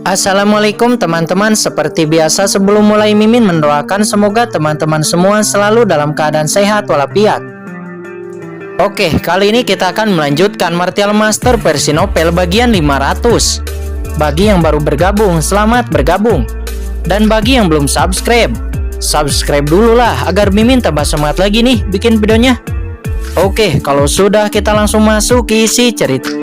Assalamualaikum teman-teman. Seperti biasa sebelum mulai Mimin mendoakan semoga teman-teman semua selalu dalam keadaan sehat walafiat. Oke, kali ini kita akan melanjutkan Martial Master versi novel bagian 500. Bagi yang baru bergabung, selamat bergabung. Dan bagi yang belum subscribe, subscribe dulu lah agar Mimin tambah semangat lagi nih bikin videonya. Oke, kalau sudah kita langsung masuk ke isi cerita.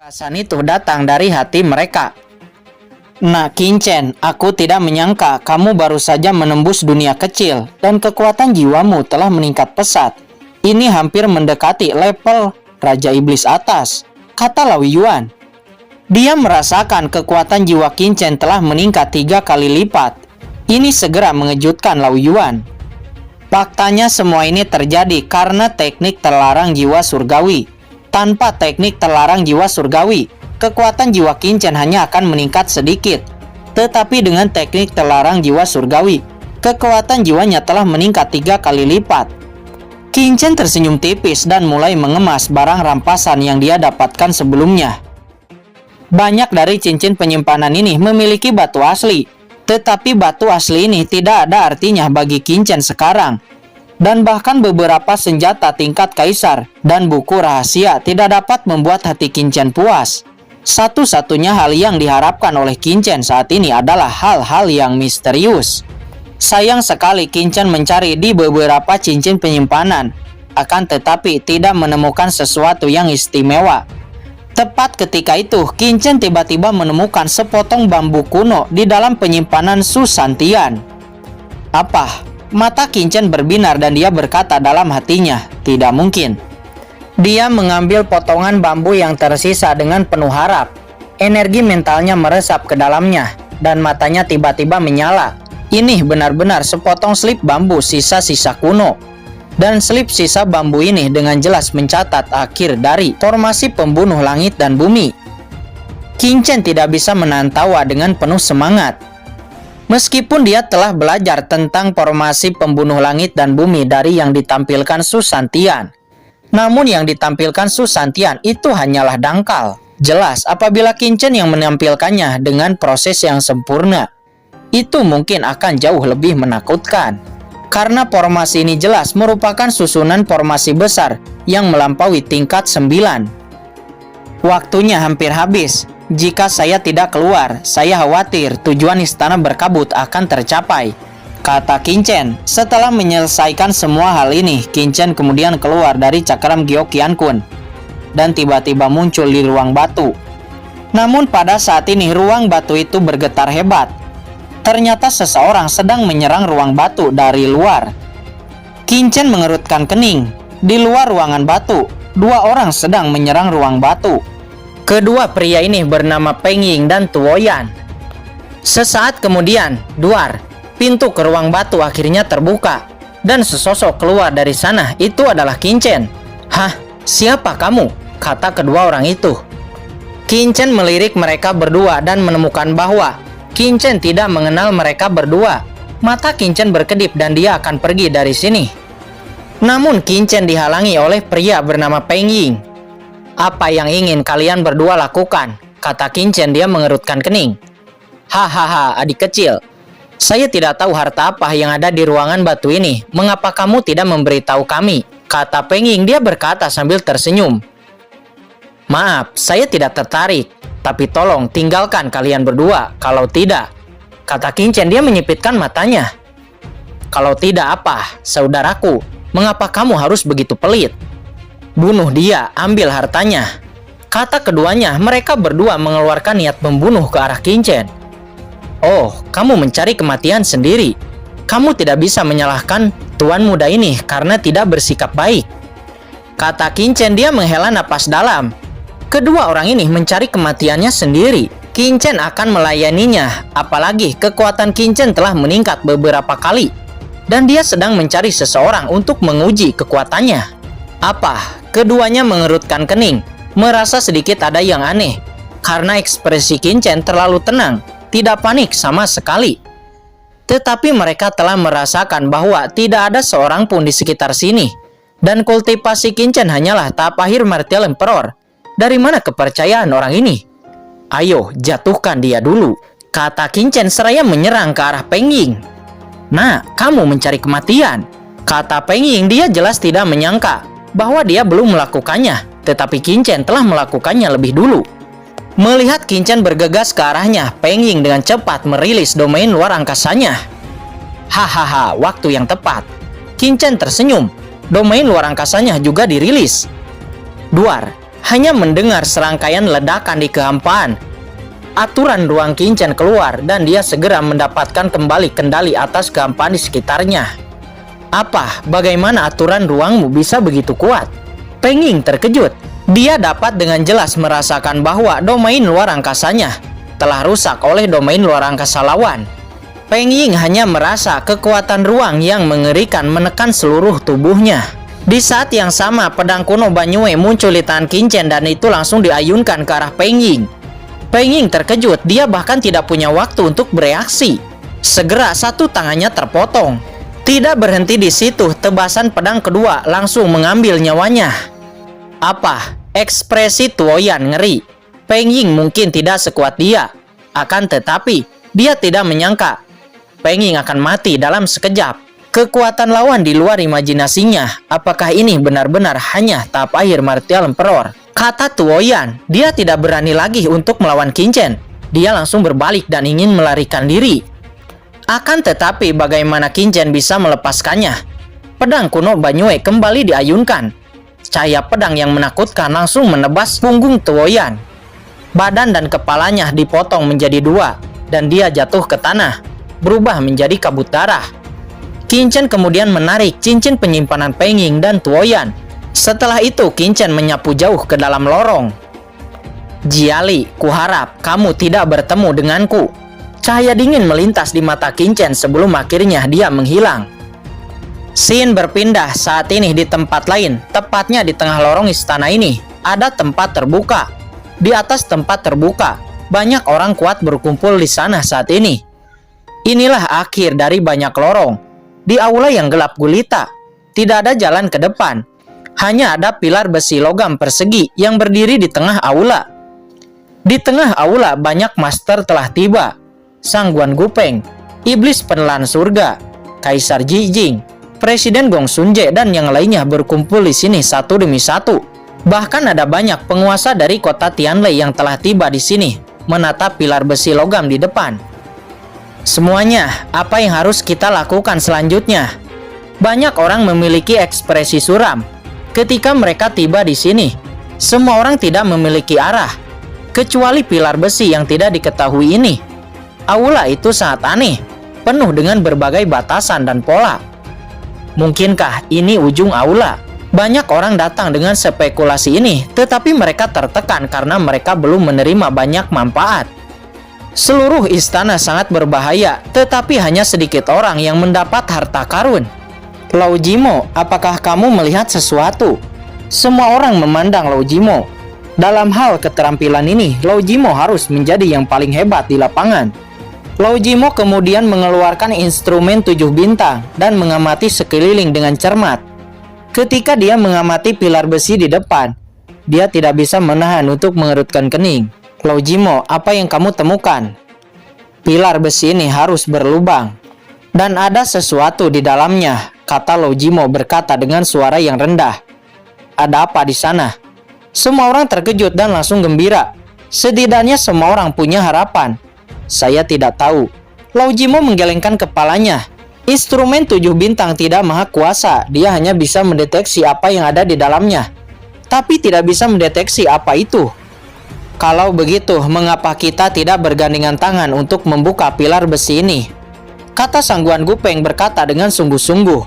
Perasaan itu datang dari hati mereka. Nah, Qingchen, aku tidak menyangka kamu baru saja menembus dunia kecil dan kekuatan jiwamu telah meningkat pesat. Ini hampir mendekati level Raja Iblis atas, kata Lao Yuan. Dia merasakan kekuatan jiwa Qingchen telah meningkat 3 kali lipat. Ini segera mengejutkan Lao Yuan. Faktanya semua ini terjadi karena teknik terlarang jiwa surgawi. Tanpa teknik terlarang jiwa surgawi, kekuatan jiwa Qingchen hanya akan meningkat sedikit. Tetapi dengan teknik terlarang jiwa surgawi, kekuatan jiwanya telah meningkat 3 kali lipat. Qingchen tersenyum tipis dan mulai mengemas barang rampasan yang dia dapatkan sebelumnya. Banyak dari cincin penyimpanan ini memiliki batu asli, tetapi batu asli ini tidak ada artinya bagi Qingchen sekarang. Dan bahkan beberapa senjata tingkat kaisar dan buku rahasia tidak dapat membuat hati Qingchen puas. Satu-satunya hal yang diharapkan oleh Qingchen saat ini adalah hal-hal yang misterius. Sayang sekali Qingchen mencari di beberapa cincin penyimpanan, akan tetapi tidak menemukan sesuatu yang istimewa. Tepat ketika itu, Qingchen tiba-tiba menemukan sepotong bambu kuno di dalam penyimpanan Susantian. Apa? Mata Qingchen berbinar dan dia berkata dalam hatinya, tidak mungkin. Dia mengambil potongan bambu yang tersisa dengan penuh harap. Energi mentalnya meresap ke dalamnya dan matanya tiba-tiba menyala. Ini benar-benar sepotong slip bambu sisa-sisa kuno. Dan slip sisa bambu ini dengan jelas mencatat akhir dari formasi pembunuh langit dan bumi. Qingchen tidak bisa menahan tawa dengan penuh semangat. Meskipun dia telah belajar tentang formasi pembunuh langit dan bumi dari yang ditampilkan Susantian, namun yang ditampilkan Susantian itu hanyalah dangkal. Jelas apabila Qingchen yang menampilkannya dengan proses yang sempurna, itu mungkin akan jauh lebih menakutkan. Karena formasi ini jelas merupakan susunan formasi besar yang melampaui tingkat 9. Waktunya hampir habis. Jika saya tidak keluar, saya khawatir tujuan istana berkabut akan tercapai, kata Qingchen. Setelah menyelesaikan semua hal ini, Qingchen kemudian keluar dari cakram Gyeokyeon-kun dan tiba-tiba muncul di ruang batu. Namun pada saat ini ruang batu itu bergetar hebat. Ternyata seseorang sedang menyerang ruang batu dari luar. Qingchen mengerutkan kening. Di luar ruangan batu, 2 orang sedang menyerang ruang batu. Kedua pria ini bernama Peng Ying dan Tuo Yan. Sesaat kemudian, duar, pintu ke ruang batu akhirnya terbuka. Dan sesosok keluar dari sana, itu adalah Qingchen. Hah, siapa kamu? Kata kedua orang itu. Qingchen melirik mereka berdua dan menemukan bahwa Qingchen tidak mengenal mereka berdua. Mata Qingchen berkedip dan dia akan pergi dari sini. Namun Qingchen dihalangi oleh pria bernama Peng Ying. Apa yang ingin kalian berdua lakukan? Kata Qingchen, dia mengerutkan kening. Hahaha, adik kecil. Saya tidak tahu harta apa yang ada di ruangan batu ini. Mengapa kamu tidak memberitahu kami? Kata Peng Ying, dia berkata sambil tersenyum. Maaf, saya tidak tertarik. Tapi tolong tinggalkan kalian berdua. Kalau tidak, kata Qingchen, dia menyipitkan matanya. Kalau tidak apa, saudaraku? Mengapa kamu harus begitu pelit? Bunuh dia, ambil hartanya. Kata keduanya, mereka berdua mengeluarkan niat membunuh ke arah Qingchen. Oh, kamu mencari kematian sendiri. Kamu tidak bisa menyalahkan tuan muda ini karena tidak bersikap baik. Kata Qingchen, dia menghela napas dalam. Kedua orang ini mencari kematiannya sendiri. Qingchen akan melayaninya, apalagi kekuatan Qingchen telah meningkat beberapa kali. Dan dia sedang mencari seseorang untuk menguji kekuatannya. Apa? Keduanya mengerutkan kening, merasa sedikit ada yang aneh, karena ekspresi Qingchen terlalu tenang, tidak panik sama sekali. Tetapi mereka telah merasakan bahwa tidak ada seorang pun di sekitar sini. Dan kultivasi Qingchen hanyalah tahap akhir Martial Emperor. Dari mana kepercayaan orang ini? Ayo, jatuhkan dia dulu, kata Qingchen seraya menyerang ke arah Peng Ying. Nah, kamu mencari kematian, kata Peng Ying. Dia jelas tidak menyangka bahwa dia belum melakukannya, tetapi Qingchen telah melakukannya lebih dulu. Melihat Qingchen bergegas ke arahnya, Peng Ying dengan cepat merilis domain luar angkasanya. Hahaha, waktu yang tepat. Qingchen tersenyum. Domain luar angkasanya juga dirilis. Duar hanya mendengar serangkaian ledakan di kehampaan. Aturan ruang Qingchen keluar dan dia segera mendapatkan kembali kendali atas kehampaan di sekitarnya. Apa? Bagaimana aturan ruangmu bisa begitu kuat? Peng Ying terkejut. Dia dapat dengan jelas merasakan bahwa domain luar angkasanya telah rusak oleh domain luar angkasa lawan. Peng Ying hanya merasa kekuatan ruang yang mengerikan menekan seluruh tubuhnya. Di saat yang sama, pedang kuno Banyue muncul di tangan Qingchen dan itu langsung diayunkan ke arah Peng Ying. Peng Ying terkejut, dia bahkan tidak punya waktu untuk bereaksi. Segera satu tangannya terpotong. Tidak berhenti di situ, tebasan pedang kedua langsung mengambil nyawanya. Apa? Ekspresi Tuoyan ngeri. Peng Ying mungkin tidak sekuat dia. Akan tetapi, dia tidak menyangka Peng Ying akan mati dalam sekejap. Kekuatan lawan di luar imajinasinya. Apakah ini benar-benar hanya tahap akhir Martial Emperor? Kata Tuoyan, dia tidak berani lagi untuk melawan Qingchen. Dia langsung berbalik dan ingin melarikan diri. Akan tetapi, bagaimana Qingchen bisa melepaskannya? Pedang kuno Banyue kembali diayunkan. Cahaya pedang yang menakutkan langsung menebas punggung Tuoyan. Badan dan kepalanya dipotong menjadi dua, dan dia jatuh ke tanah, berubah menjadi kabut darah. Qingchen kemudian menarik cincin penyimpanan Peng Ying dan Tuoyan. Setelah itu, Qingchen menyapu jauh ke dalam lorong. Jiali, kuharap kamu tidak bertemu denganku. Cahaya dingin melintas di mata Qingchen sebelum akhirnya dia menghilang. Scene berpindah saat ini di tempat lain, tepatnya di tengah lorong istana ini. Ada tempat terbuka. Di atas tempat terbuka, banyak orang kuat berkumpul di sana saat ini. Inilah akhir dari banyak lorong. Di aula yang gelap gulita, tidak ada jalan ke depan. Hanya ada pilar besi logam persegi yang berdiri di tengah aula. Di tengah aula banyak master telah tiba. Sangguan Gupeng, Iblis Penelan Surga, Kaisar Jijing, Presiden Gong Sunje dan yang lainnya berkumpul di sini satu demi satu. Bahkan ada banyak penguasa dari kota Tianlei yang telah tiba di sini, menatap pilar besi logam di depan. Semuanya, apa yang harus kita lakukan selanjutnya? Banyak orang memiliki ekspresi suram ketika mereka tiba di sini. Semua orang tidak memiliki arah, kecuali pilar besi yang tidak diketahui ini. Aula itu sangat aneh, penuh dengan berbagai batasan dan pola. Mungkinkah ini ujung aula? Banyak orang datang dengan spekulasi ini, tetapi mereka tertekan karena mereka belum menerima banyak manfaat. Seluruh istana sangat berbahaya, tetapi hanya sedikit orang yang mendapat harta karun. Lao Jimo, apakah kamu melihat sesuatu? Semua orang memandang Lao Jimo. Dalam hal keterampilan ini, Lao Jimo harus menjadi yang paling hebat di lapangan. Lao Jimo kemudian mengeluarkan instrumen 7 bintang dan mengamati sekeliling dengan cermat. Ketika dia mengamati pilar besi di depan, dia tidak bisa menahan untuk mengerutkan kening. Lao Jimo, apa yang kamu temukan? Pilar besi ini harus berlubang, dan ada sesuatu di dalamnya, kata Lao Jimo berkata dengan suara yang rendah. Ada apa di sana? Semua orang terkejut dan langsung gembira. Setidaknya semua orang punya harapan. Saya tidak tahu. Lao Jimo menggelengkan kepalanya. Instrumen 7 bintang tidak maha kuasa. Dia hanya bisa mendeteksi apa yang ada di dalamnya, tapi tidak bisa mendeteksi apa itu. Kalau begitu, mengapa kita tidak bergandengan tangan untuk membuka pilar besi ini? Kata Sangguan Gupeng berkata dengan sungguh-sungguh.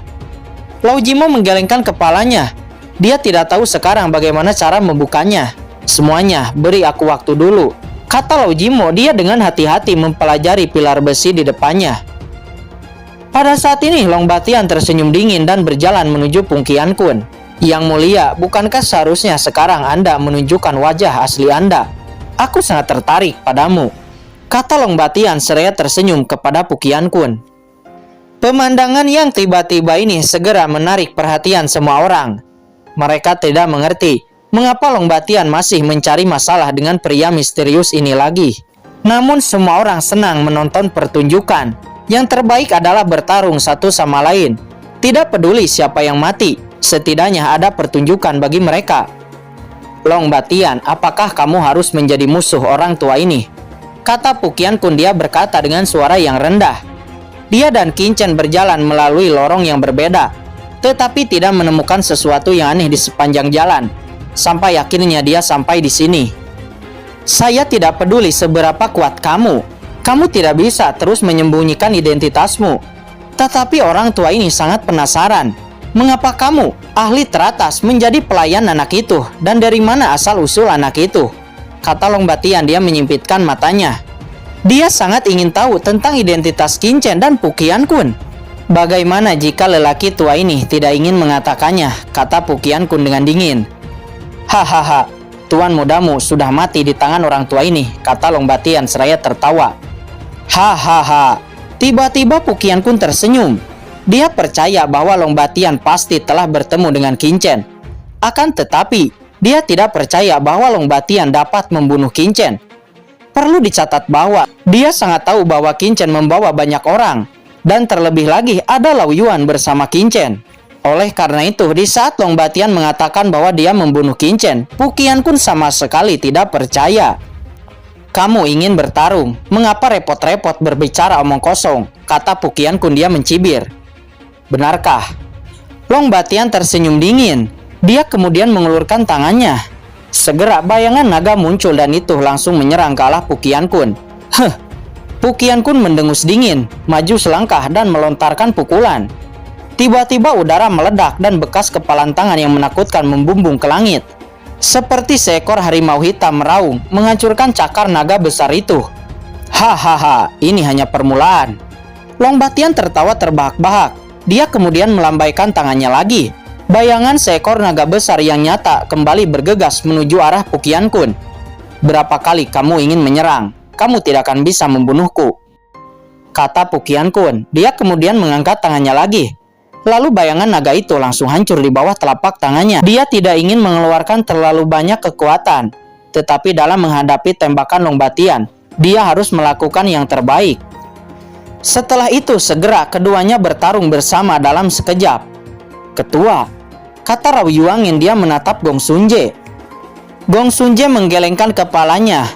Lao Jimo menggelengkan kepalanya. Dia tidak tahu sekarang bagaimana cara membukanya. Semuanya, beri aku waktu dulu, kata Lao Jimo. Dia dengan hati-hati mempelajari pilar besi di depannya. Pada saat ini, Long Batian tersenyum dingin dan berjalan menuju Pung Qian Kun. Yang mulia, bukankah seharusnya sekarang Anda menunjukkan wajah asli Anda? Aku sangat tertarik padamu, kata Long Batian seraya tersenyum kepada Pung Qian Kun. Pemandangan yang tiba-tiba ini segera menarik perhatian semua orang. Mereka tidak mengerti mengapa Long Batian masih mencari masalah dengan pria misterius ini lagi. Namun semua orang senang menonton pertunjukan. Yang terbaik adalah bertarung satu sama lain. Tidak peduli siapa yang mati, setidaknya ada pertunjukan bagi mereka. Long Batian, apakah kamu harus menjadi musuh orang tua ini? Kata Pukian Kun, dia berkata dengan suara yang rendah. Dia dan Qin Chen berjalan melalui lorong yang berbeda, tetapi tidak menemukan sesuatu yang aneh di sepanjang jalan. Sampai akhirnya dia sampai di sini. Saya tidak peduli seberapa kuat kamu. Kamu tidak bisa terus menyembunyikan identitasmu. Tetapi orang tua ini sangat penasaran. Mengapa kamu, ahli teratas, menjadi pelayan anak itu? Dan dari mana asal-usul anak itu? Kata Long Batian, dia menyipitkan matanya. Dia sangat ingin tahu tentang identitas Qin Chen dan Pukian Kun. Bagaimana jika lelaki tua ini tidak ingin mengatakannya? Kata Pukian Kun dengan dingin. Hahaha, tuan mudamu sudah mati di tangan orang tua ini, kata Long Batian seraya tertawa. Hahaha, tiba-tiba Pukian Kun tersenyum. Dia percaya bahwa Long Batian pasti telah bertemu dengan Qin Chen. Akan tetapi, dia tidak percaya bahwa Long Batian dapat membunuh Qin Chen. Perlu dicatat bahwa dia sangat tahu bahwa Qin Chen membawa banyak orang. Dan terlebih lagi ada Lao Yuan bersama Qin Chen. Oleh karena itu, di saat Long Batian mengatakan bahwa dia membunuh Qin Chen, Pukian Kun sama sekali tidak percaya. Kamu ingin bertarung, mengapa repot-repot berbicara omong kosong? Kata Pukian Kun, dia mencibir. Benarkah? Long Batian tersenyum dingin. Dia kemudian mengulurkan tangannya. Segera bayangan naga muncul dan itu langsung menyerang ke arah Pukian Kun. Pukian Kun mendengus dingin, maju selangkah dan melontarkan pukulan. Tiba-tiba udara meledak dan bekas kepalan tangan yang menakutkan membumbung ke langit. Seperti seekor harimau hitam meraung, menghancurkan cakar naga besar itu. Hahaha, ini hanya permulaan. Long Batian tertawa terbahak-bahak. Dia kemudian melambaikan tangannya lagi. Bayangan seekor naga besar yang nyata kembali bergegas menuju arah Pukian Kun. Berapa kali kamu ingin menyerang? Kamu tidak akan bisa membunuhku, kata Pukian Kun. Dia kemudian mengangkat tangannya lagi. Lalu bayangan naga itu langsung hancur di bawah telapak tangannya. Dia tidak ingin mengeluarkan terlalu banyak kekuatan. Tetapi dalam menghadapi tembakan Long Batian, dia harus melakukan yang terbaik. Setelah itu segera keduanya bertarung bersama dalam sekejap. Ketua, kata Rao Yuangin, dia menatap Gong Xunje. Gong Xunje menggelengkan kepalanya.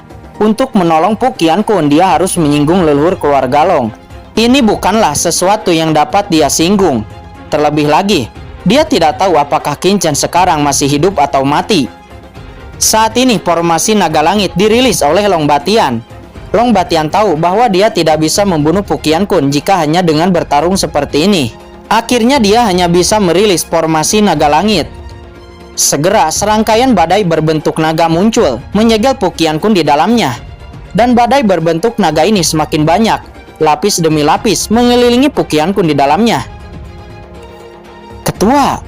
Untuk menolong Pukian Kun, dia harus menyinggung leluhur keluarga Long. Ini bukanlah sesuatu yang dapat dia singgung. Terlebih lagi, dia tidak tahu apakah Qin Chen sekarang masih hidup atau mati. Saat ini formasi naga langit dirilis oleh Long Batian. Long Batian tahu bahwa dia tidak bisa membunuh Pukian Kun jika hanya dengan bertarung seperti ini. Akhirnya dia hanya bisa merilis formasi naga langit. Segera serangkaian badai berbentuk naga muncul, menyegel Pukian Kun di dalamnya. Dan badai berbentuk naga ini semakin banyak, lapis demi lapis mengelilingi Pukian Kun di dalamnya. Ketua,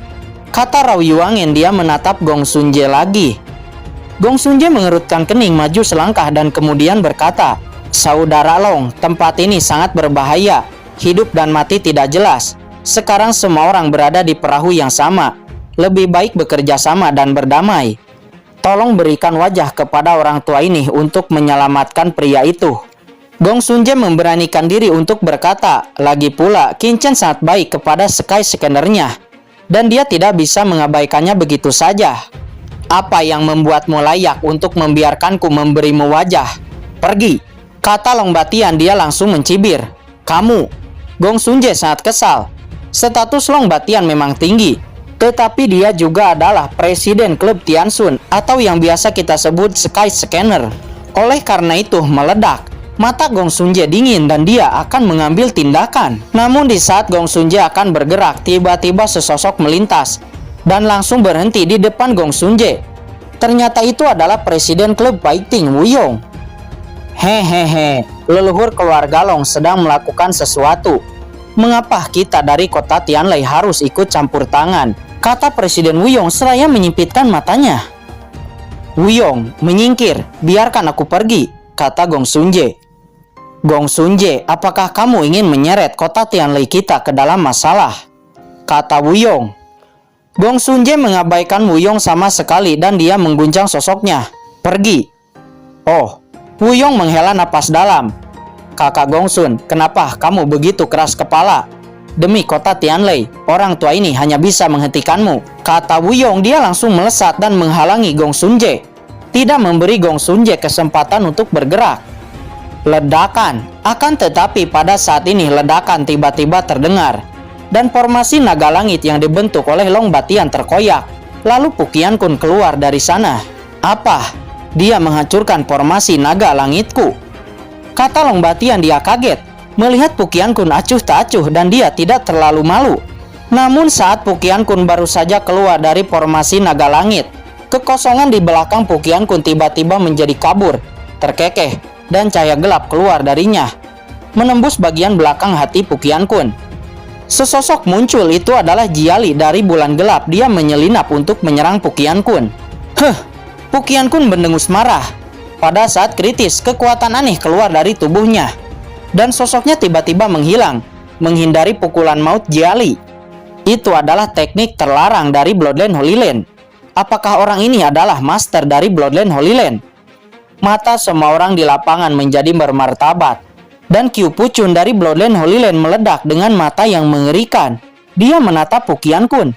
kata Rao Yuangin, dia menatap Gong Xunje lagi. Gong Xunje mengerutkan kening, maju selangkah dan kemudian berkata, Saudara Long, tempat ini sangat berbahaya. Hidup dan mati tidak jelas. Sekarang semua orang berada di perahu yang sama. Lebih baik bekerja sama dan berdamai. Tolong berikan wajah kepada orang tua ini untuk menyelamatkan pria itu. Gong Xunje memberanikan diri untuk berkata, lagi pula Qin Chen sangat baik kepada Sky Scanner-nya. Dan dia tidak bisa mengabaikannya begitu saja. Apa yang membuatmu layak untuk membiarkanku memberimu wajah? Pergi, kata Long Batian, dia langsung mencibir. Kamu. Gong Xunje sangat kesal. Status Long Batian memang tinggi, tetapi dia juga adalah presiden klub Tianxun atau yang biasa kita sebut Sky Scanner. Oleh karena itu meledak. Mata Gong Xunje dingin dan dia akan mengambil tindakan. Namun di saat Gong Xunje akan bergerak, tiba-tiba sesosok melintas dan langsung berhenti di depan Gong Xunje. Ternyata itu adalah presiden klub fighting Wu Yong. Hehehe, leluhur keluarga Long sedang melakukan sesuatu. Mengapa kita dari kota Tianlei harus ikut campur tangan? Kata presiden Wu Yong seraya menyipitkan matanya. Wu Yong, menyingkir, biarkan aku pergi, kata Gong Xunje. Gong Xunje, apakah kamu ingin menyeret kota Tianlei kita ke dalam masalah? Kata Wuyong. Gong Xunje mengabaikan Wuyong sama sekali dan dia mengguncang sosoknya. Pergi. Oh, Wuyong menghela napas dalam. Kakak Gongsun, kenapa kamu begitu keras kepala? Demi kota Tianlei, orang tua ini hanya bisa menghentikanmu. Kata Wuyong, dia langsung melesat dan menghalangi Gong Xunje. Tidak memberi Gong Xunje kesempatan untuk bergerak. Ledakan. Akan tetapi pada saat ini ledakan tiba-tiba terdengar. Dan formasi naga langit yang dibentuk oleh Long Batian terkoyak. Lalu Pukian Kun keluar dari sana. Apa? Dia menghancurkan formasi naga langitku. Kata Long Batian, dia kaget melihat Pukian Kun acuh tak acuh dan dia tidak terlalu malu. Namun saat Pukian Kun baru saja keluar dari formasi naga langit, kekosongan di belakang Pukian Kun tiba-tiba menjadi kabur, terkekeh, dan cahaya gelap keluar darinya, menembus bagian belakang hati Pukian Kun. Sesosok muncul, itu adalah Jiali dari bulan gelap. Dia menyelinap untuk menyerang Pukian Kun. Pukian Kun mendengus marah. Pada saat kritis, kekuatan aneh keluar dari tubuhnya. Dan sosoknya tiba-tiba menghilang, menghindari pukulan maut Jiali. Itu adalah teknik terlarang dari Bloodline Holy Land. Apakah orang ini adalah master dari Bloodline Holy Land? Mata semua orang di lapangan menjadi bermartabat. Dan Qiu Puchun dari Bloodline Holy Land meledak dengan mata yang mengerikan. Dia menatap Pukian Kun.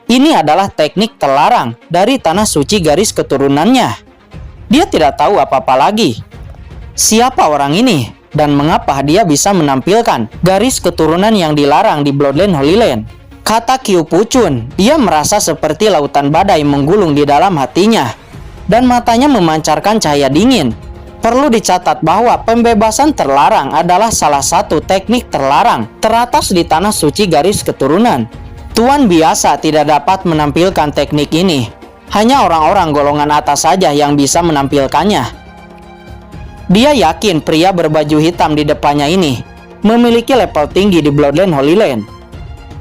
Ini adalah teknik terlarang dari tanah suci garis keturunannya. Dia tidak tahu apa-apa lagi. Siapa orang ini? Dan mengapa dia bisa menampilkan garis keturunan yang dilarang di Bloodline Holy Land? Kata Qiu Puchun, dia merasa seperti lautan badai menggulung di dalam hatinya. Dan matanya memancarkan cahaya dingin. Perlu dicatat bahwa pembebasan terlarang adalah salah satu teknik terlarang teratas di tanah suci garis keturunan. Tuan biasa tidak dapat menampilkan teknik ini. Hanya orang-orang golongan atas saja yang bisa menampilkannya. Dia yakin pria berbaju hitam di depannya ini memiliki level tinggi di Bloodline Holy Land.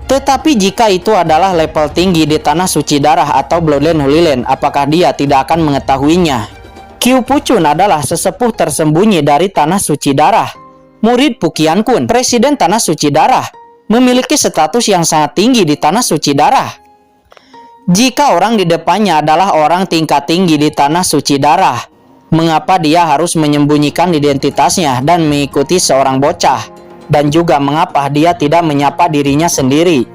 Tetapi jika itu adalah level tinggi di tanah suci darah atau Bloodline Holy Land, apakah dia tidak akan mengetahuinya? Qiu Puchun adalah sesepuh tersembunyi dari tanah suci darah. Murid Pukian Kun, presiden tanah suci darah, memiliki status yang sangat tinggi di tanah suci darah. Jika orang di depannya adalah orang tingkat tinggi di tanah suci darah, mengapa dia harus menyembunyikan identitasnya dan mengikuti seorang bocah? Dan juga mengapa dia tidak menyapa dirinya sendiri?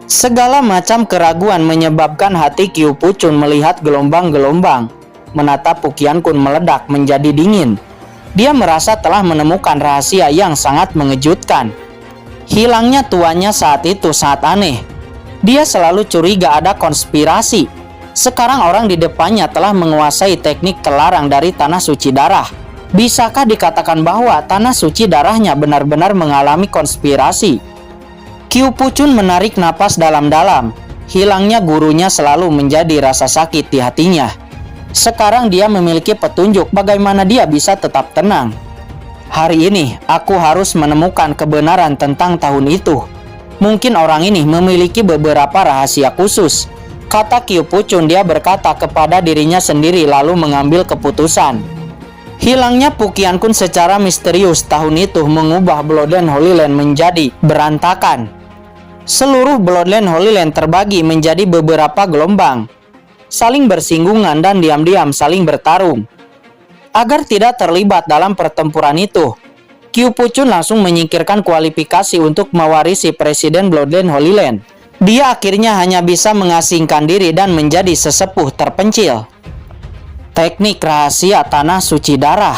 Segala macam keraguan menyebabkan hati Qiu Puchun melihat gelombang-gelombang. Menatap Pukian Kun meledak menjadi dingin. Dia merasa telah menemukan rahasia yang sangat mengejutkan. Hilangnya tuannya saat itu sangat aneh. Dia selalu curiga ada konspirasi. Sekarang orang di depannya telah menguasai teknik terlarang dari tanah suci darah. Bisakah dikatakan bahwa tanah suci darahnya benar-benar mengalami konspirasi? Qiu Puchun menarik napas dalam-dalam. Hilangnya gurunya selalu menjadi rasa sakit di hatinya. Sekarang dia memiliki petunjuk bagaimana dia bisa tetap tenang. Hari ini aku harus menemukan kebenaran tentang tahun itu. Mungkin orang ini memiliki beberapa rahasia khusus. Kata Qiu Puchun, dia berkata kepada dirinya sendiri lalu mengambil keputusan. Hilangnya Pukian Kun secara misterius tahun itu mengubah Bloodline Holy Land menjadi berantakan. Seluruh Bloodline Holy Land terbagi menjadi beberapa gelombang, saling bersinggungan dan diam-diam saling bertarung. Agar tidak terlibat dalam pertempuran itu, Qiu Puchun langsung menyingkirkan kualifikasi untuk mewarisi Presiden Bloodline Holy Land. Dia akhirnya hanya bisa mengasingkan diri dan menjadi sesepuh terpencil. Teknik rahasia tanah suci darah.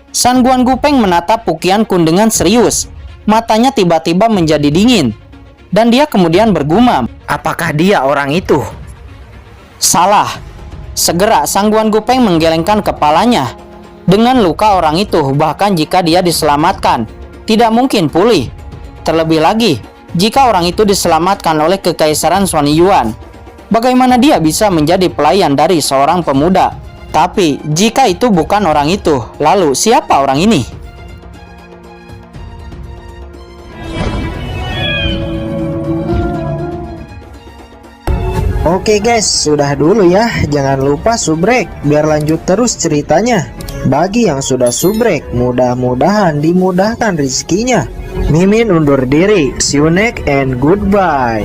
San Guan Gupeng menatap Pukian Kun dengan serius. Matanya tiba-tiba menjadi dingin. Dan dia kemudian bergumam, apakah dia orang itu? Salah. Segera Sang Guan Gupeng menggelengkan kepalanya. Dengan luka orang itu, bahkan jika dia diselamatkan, tidak mungkin pulih. Terlebih lagi, jika orang itu diselamatkan oleh Kekaisaran Xuan Yuan, bagaimana dia bisa menjadi pelayan dari seorang pemuda? Tapi, jika itu bukan orang itu, lalu siapa orang ini? Oke guys, sudah dulu ya. Jangan lupa subrek biar lanjut terus ceritanya. Bagi yang sudah subrek, mudah-mudahan dimudahkan rezekinya. Mimin undur diri. See you next and goodbye.